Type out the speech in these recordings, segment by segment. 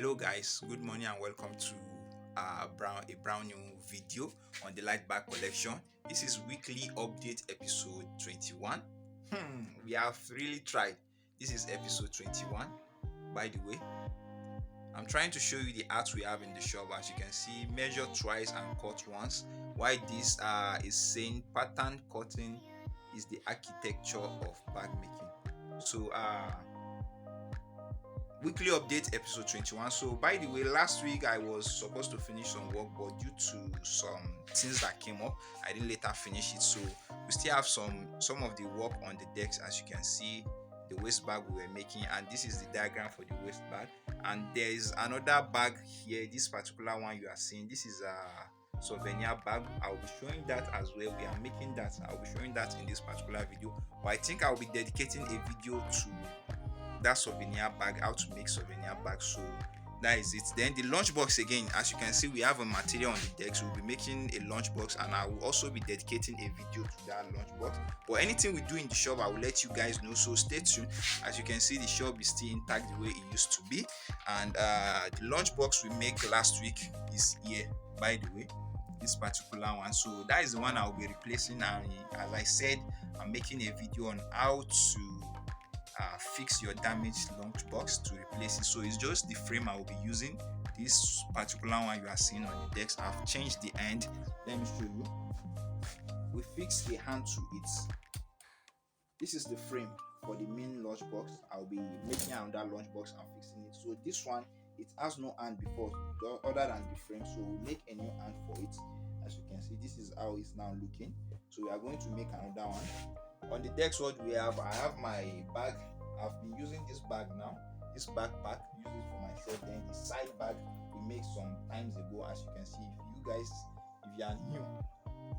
Hello guys, good morning and welcome to a brand new video on the light bag collection. This is weekly update episode 21. We have really tried. This is episode 21. By the way, I'm trying to show you the art we have in the shop. As you can see, measure twice and cut once. Why this is saying pattern cutting is the architecture of bag making. So weekly update episode 21. So by the way, last week I was supposed to finish some work, but due to some things that came up, I didn't later finish it. So we still have some of the work on the decks. As you can see, the waist bag we were making, and this is the diagram for the waist bag. And there is another bag here. This particular one you are seeing, this is a souvenir bag. I'll be showing that as well. We are making that. I'll be showing that in this particular video, but I think I'll be dedicating a video to that souvenir bag, how to make souvenir bags. So that is it. Then the lunchbox, again, as you can see, we have a material on the deck, so we'll be making a lunchbox, and I will also be dedicating a video to that lunchbox. But anything we do in the shop, I will let you guys know, so stay tuned. As you can see, the shop is still intact the way it used to be, and the lunchbox we make last week is here, by the way, this particular one. So that is the one I'll be replacing, and as I said, I'm making a video on how to fix your damaged lunchbox to replace it. So it's just the frame I will be using. This particular one you are seeing on the decks, I've changed the end. Let me show you. We fixed the hand to it. This is the frame for the main lunchbox. I'll be making another lunchbox and fixing it. So this one, it has no hand before other than the frame, so we'll make a new hand for it. As you can see, this is how it's now looking. So we are going to make another one. On the decks, what we have, I have my bag. I've been using this bag now, this backpack, use it for myself. Then the side bag we make some times ago. As you can see, if you are new,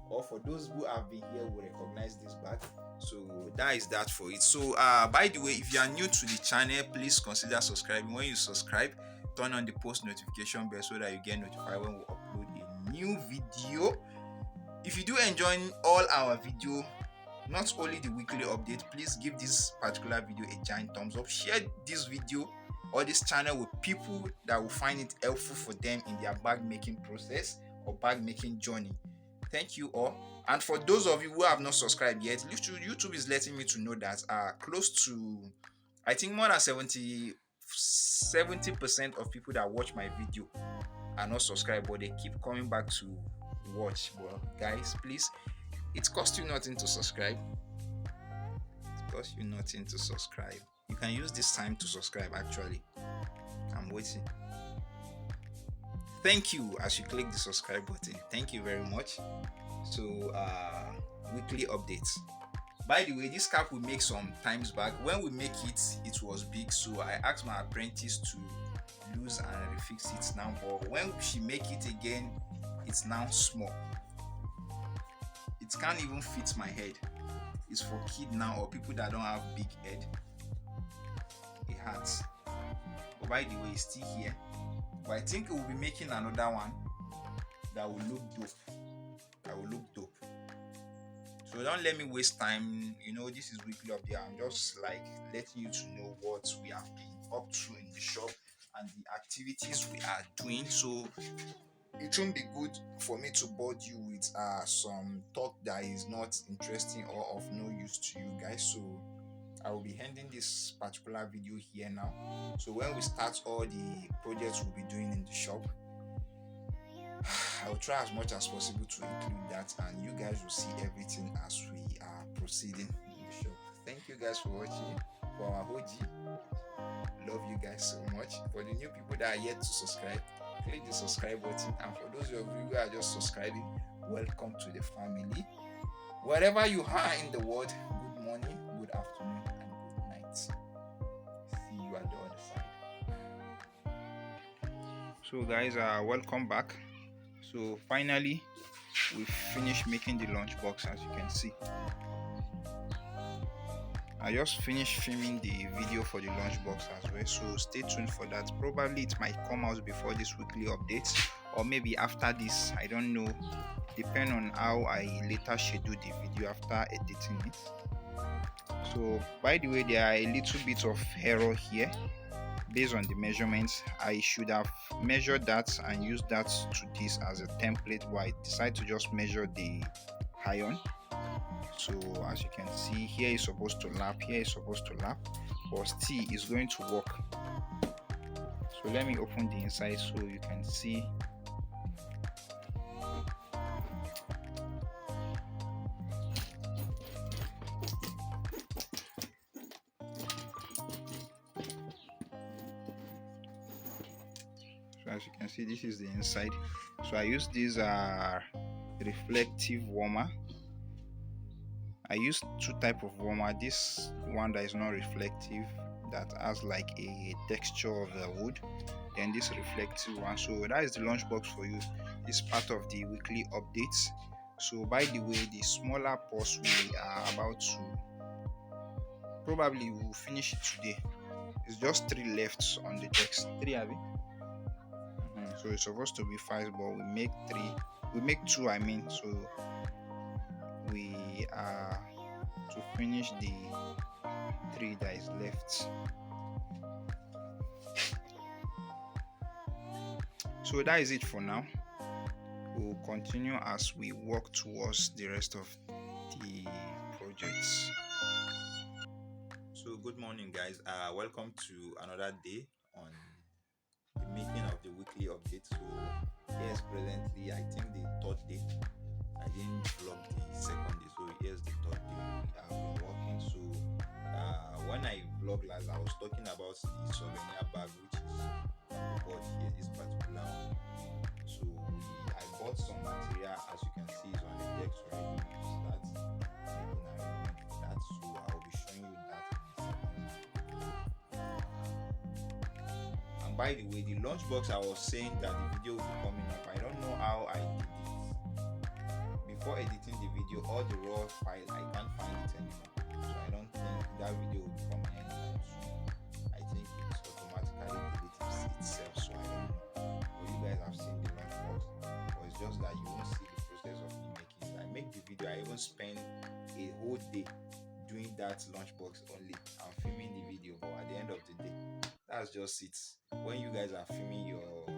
or for those who have been here will recognize this bag. So that is that for it. So by the way, if you are new to the channel, please consider subscribing. When you subscribe, turn on the post notification bell so that you get notified when we upload a new video. If you do enjoy all our video, not only the weekly update, please give this particular video a giant thumbs up. Share this video or this channel with people that will find it helpful for them in their bag making process or bag making journey. Thank you all. And for those of you who have not subscribed yet, YouTube is letting me to know that close to, I think, more than 70% of people that watch my video are not subscribed, but they keep coming back to watch. Well, guys, please, it costs you nothing to subscribe. It costs you nothing to subscribe. You can use this time to subscribe. Actually, I'm waiting. Thank you as you click the subscribe button. Thank you very much. So weekly updates. By the way, this cap we make some times back. When we make it, it was big, so I asked my apprentice to lose and refix it now. But when she make it again, it's now small. It can't even fit my head. It's for kids now, or people that don't have big head. It hurts. But by the way, it's still here. But I think we'll be making another one that will look dope. So don't let me waste time. You know, this is weekly update. I'm just like letting you to know what we have been up to in the shop and the activities we are doing. So it won't be good for me to bore you with some talk that is not interesting or of no use to you guys. So I will be ending this particular video here now. So when we start all the projects we'll be doing in the shop, I will try as much as possible to include that, and you guys will see everything as we are proceeding in the shop. Thank you guys for watching. For our OG, love you guys so much. For the new people that are yet to subscribe, click the subscribe button, and for those of you who are just subscribing, welcome to the family. Wherever you are in the world, good morning, good afternoon, and good night. See you at the other side. So guys, welcome back. So finally we finished making the lunchbox. As you can see, I just finished filming the video for the lunchbox as well, so stay tuned for that. Probably it might come out before this weekly update, or maybe after this, I don't know, depending on how I later schedule the video after editing it. So by the way, there are a little bit of error here. based on the measurements, I should have measured that and used that to this as a template, but I decided to just measure the iron. So as you can see, here is supposed to lap, here is supposed to lap, but still is going to work. So let me open the inside so you can see. So as you can see, this is the inside. So I use this reflective warmer. I use two type of warmer. This one that is not reflective, that has like a texture of the wood, then this reflective one. So that is the lunchbox for you. It's part of the weekly updates. So by the way, the smaller post we are about to, probably we'll finish it today. It's just 3 left on the text. 3, have it? So it's supposed to be 5, but we make 3. We make 2, I mean. So we are to finish the 3 that is left. So that is it for now. We'll continue as we work towards the rest of the projects. So good morning, guys. Welcome to another day on the making of the weekly update. So yes, presently I think the 3rd day. I didn't vlog the 2nd day, so here's the 3rd day I've been working. So when I vlogged last, I was talking about the souvenir bag, which is bought here, this particular one. So I bought some material, as you can see, is on the deck already. That's making arrangement for that. So I'll be showing you that in a second. And by the way, the lunchbox, I was saying that the video will be coming up. I don't know how I did it. Before editing the video, all the raw file, I can't find it anymore. So I don't think that video will be coming anytime soon. I think it's automatically deleted itself, so I don't know. But you guys have seen the lunchbox, but it's just that you won't see the process of me making it. I make the video, I even spend a whole day doing that lunchbox only. I'm filming the video, but at the end of the day, that's just it. When you guys are filming or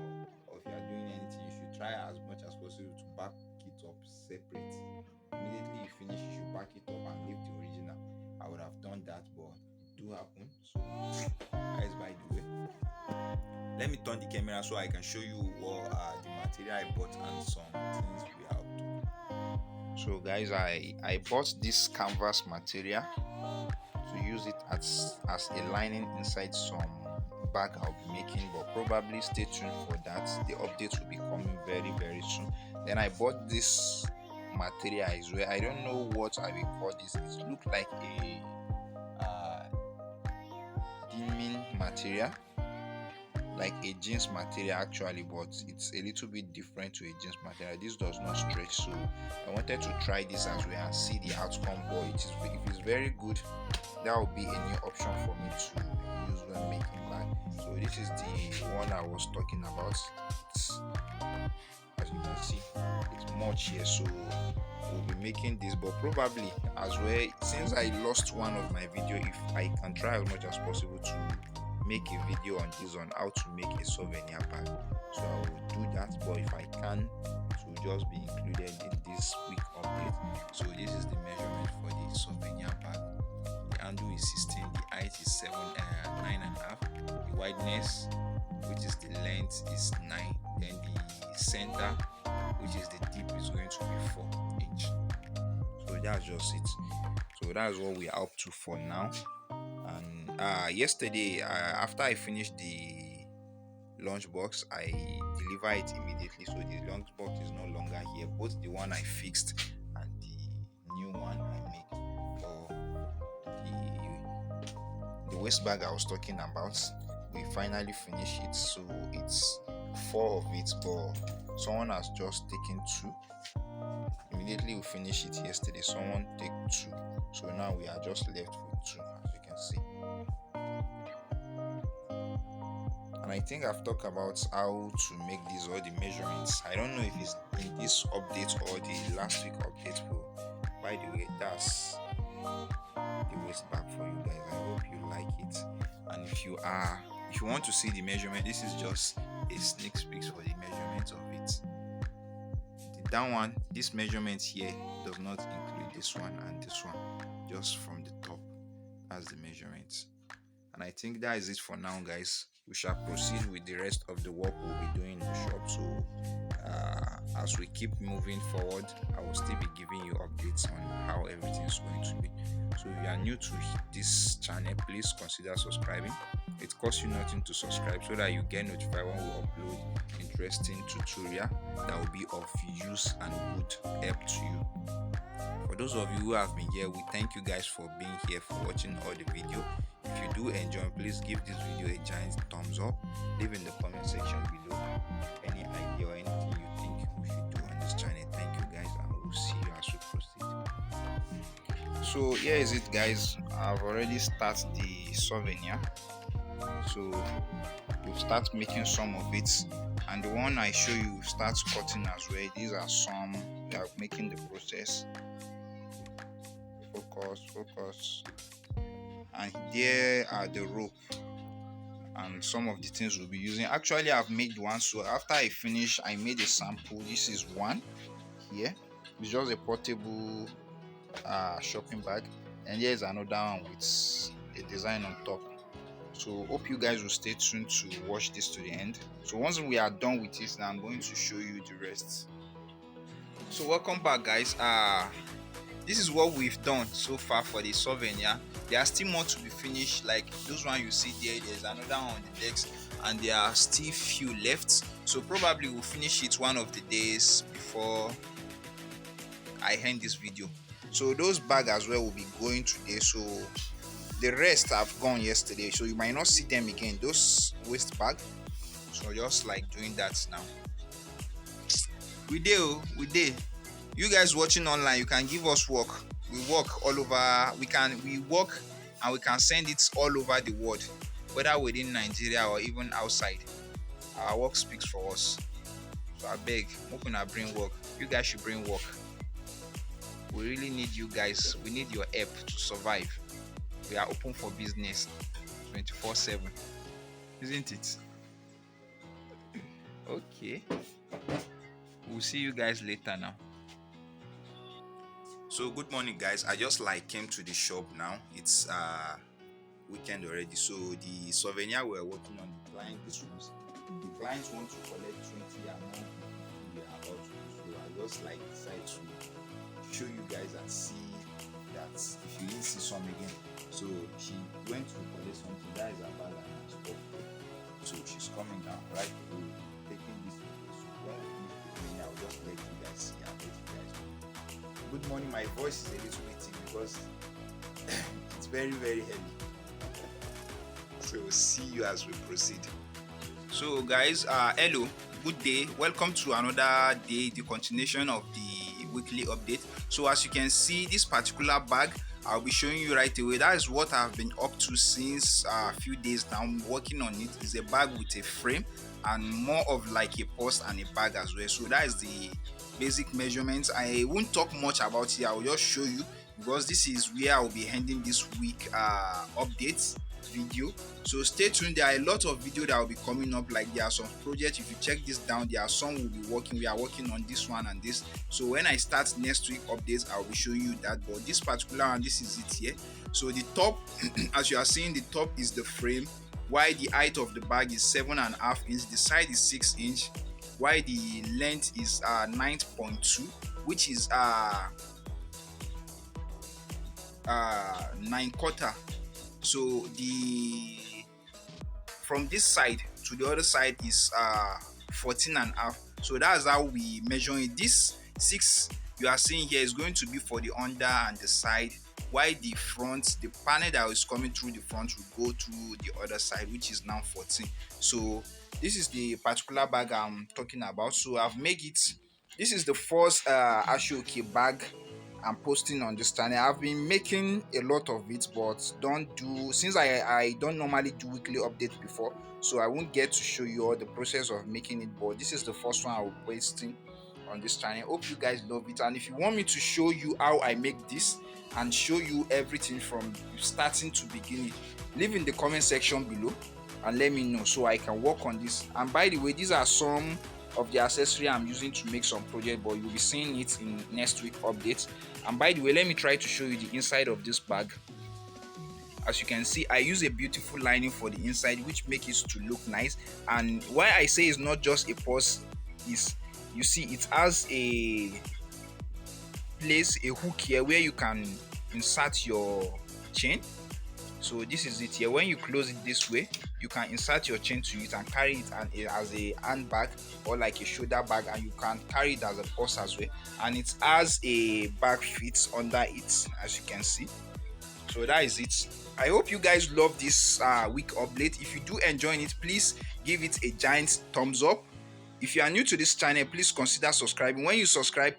if you are doing anything, you should try as much as possible to back it up separate. Immediately you finish, you should back it up and leave the original. I would have done that, but it do happen. So that is by the way. Let me turn the camera so I can show you what the material I bought and some things we are up to. So guys, I bought this canvas material to use it as a lining inside some bag I'll be making, but probably stay tuned for that. The update will be coming very soon. Then I bought this material as well. I don't know what I will call this. It looks like a denim material, like a jeans material actually, but it's a little bit different to a jeans material. This does not stretch, so I wanted to try this as well and see the outcome. But if it's very good, that will be a new option for me to use when making bag. So this is the one I was talking about. It's, as you can see, it's much here, so we'll be making this, but probably as well, since I lost one of my video, if I can try as much as possible to make a video on this, on how to make a souvenir bag. So I will do that, but if I can, it will just be included in this week update. So this is the measurement for the souvenir bag. The handle is 16, the height is 9.5, the wideness, which is the length, is 9, then the center, which is the deep, is going to be 4 inch. So that's just it. So that's what we are up to for now. And yesterday, after I finished the lunchbox, I deliver it immediately. So the lunchbox is no longer here. Both the one I fixed and the new one I make for the waist bag I was talking about, we finally finished it. So it's 4 of it, but someone has just taken 2. Immediately we finished it yesterday, someone take 2. So now we are just left with 2, as you can see. And I think I've talked about how to make these, all the measurements. I don't know if it's in this update or the last week update, but by the way, that's the waist bag for you guys. I hope you like it, and if you are if you want to see the measurement, this is just a sneak peek for the measurement of it. That one, this measurement here does not include this one and this one, just from the top. That's the measurement. And I think that is it for now, guys. We shall proceed with the rest of the work we'll be doing in the shop. So as we keep moving forward, I will still be giving you updates on how everything is going to be. So if you are new to this channel, please consider subscribing. It costs you nothing to subscribe, so that you get notified when we upload interesting tutorial that will be of use and good help to you. For those of you who have been here, we thank you guys for being here, for watching all the video. If you do enjoy, please give this video a giant thumbs up. Leave in the comment section below any idea or anything you think we should do on this channel. Thank you guys, and we'll see you as we proceed. So here is it, guys. I've already started the souvenir, so we'll start making some of it, and the one I show you start cutting as well. These are some we are making the process. Focus, and there are the rope and some of the things we'll be using. Actually, I've made one, so after I finish, I made a sample. This is one here. It's just a portable shopping bag, and here's another one with a design on top. So hope you guys will stay tuned to watch this to the end. So once we are done with this, now I'm going to show you the rest. So welcome back, guys. This is what we've done so far for the souvenir. There are still more to be finished, like those one you see there. There's another one on the desk, and there are still few left. So probably we'll finish it one of the days before I end this video. So those bags as well will be going today. So the rest have gone yesterday, so you might not see them again, those waste bag. So just like doing that now. We did. You guys watching online, you can give us work. We work all over. We work and we can send it all over the world, whether within Nigeria or even outside. Our work speaks for us. So I beg, open and bring work. You guys should bring work. We really need you guys. We need your help to survive. We are open for business 24/7, isn't it? Okay. We'll see you guys later now. So good morning, guys. I just came to the shop now. It's weekend already. So the souvenir we're working on, the client clients want to collect 20 amount we are about to do. So I just decide to show you guys and see that if you didn't see some again. So she went to collect something. That is a bag and her stuff. So she's coming down right away, taking this video. So when we finish the training, I'll just let you guys see and let you guys know. Good morning. My voice is a little bit thick because it's very, very heavy. So we'll see you as we proceed. So guys, hello, good day. Welcome to another day, the continuation of the weekly update. So as you can see, this particular bag I'll be showing you right away. That is what I've been up to since a few days now. I'm working on it. It's a bag with a frame and more of like a purse and a bag as well. So that is the basic measurements. I won't talk much about it. I'll just show you because this is where I'll be ending this week updates video. So stay tuned. There are a lot of video that will be coming up. Like there are some projects, if you check this down, there are some we are working on this one and this. So when I start next week updates, I'll be showing you that. But this particular one, this is it here. So the top as you are seeing, the top is the frame, while the height of the bag is 7.5 inches, the side is 6 inch, while the length is 9.2, which is 9/4. So the from this side to the other side is 14.5. So that's how we measure it. This 6 you are seeing here is going to be for the under and the side, while the front, the panel that is coming through the front will go through the other side, which is now 14. So this is the particular bag I'm talking about. So I've made it. This is the first Aso-Oke bag I'm posting on this channel. I've been making a lot of it, but since I don't normally do weekly updates before, so I won't get to show you all the process of making it. But this is the first one I'll be posting on this channel. Hope you guys love it, and if you want me to show you how I make this and show you everything from starting to beginning, leave in the comment section below. and let me know so I can work on this. And by the way, these are some of the accessory I'm using to make some project, but you'll be seeing it in next week updates. And by the way, let me try to show you the inside of this bag. As you can see, I use a beautiful lining for the inside, which makes it to look nice. And why I say it's not just a purse is, you see, it has a place, a hook here where you can insert your chain. So this is it here. When you close it this way, you can insert your chain to it and carry it as a handbag or like a shoulder bag, and you can carry it as a purse as well. And it has a bag fit under it, as you can see. So that is it. I hope you guys love this week update. If you do enjoy it, please give it a giant thumbs up. If you are new to this channel, please consider subscribing. When you subscribe,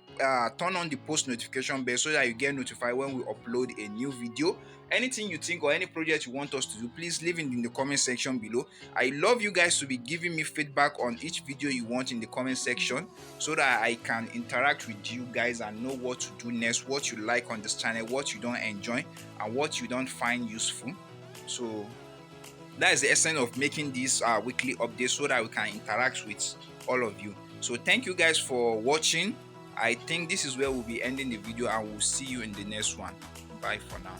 turn on the post notification bell so that you get notified when we upload a new video. Anything you think or any project you want us to do, please leave it in the comment section below. I love you guys to be giving me feedback on each video you want in the comment section so that I can interact with you guys and know what to do next, what you like on this channel, what you don't enjoy, and what you don't find useful. So that is the essence of making these weekly updates so that we can interact with all of you. So thank you guys for watching. I think this is where we'll be ending the video, and we'll see you in the next one. Bye for now.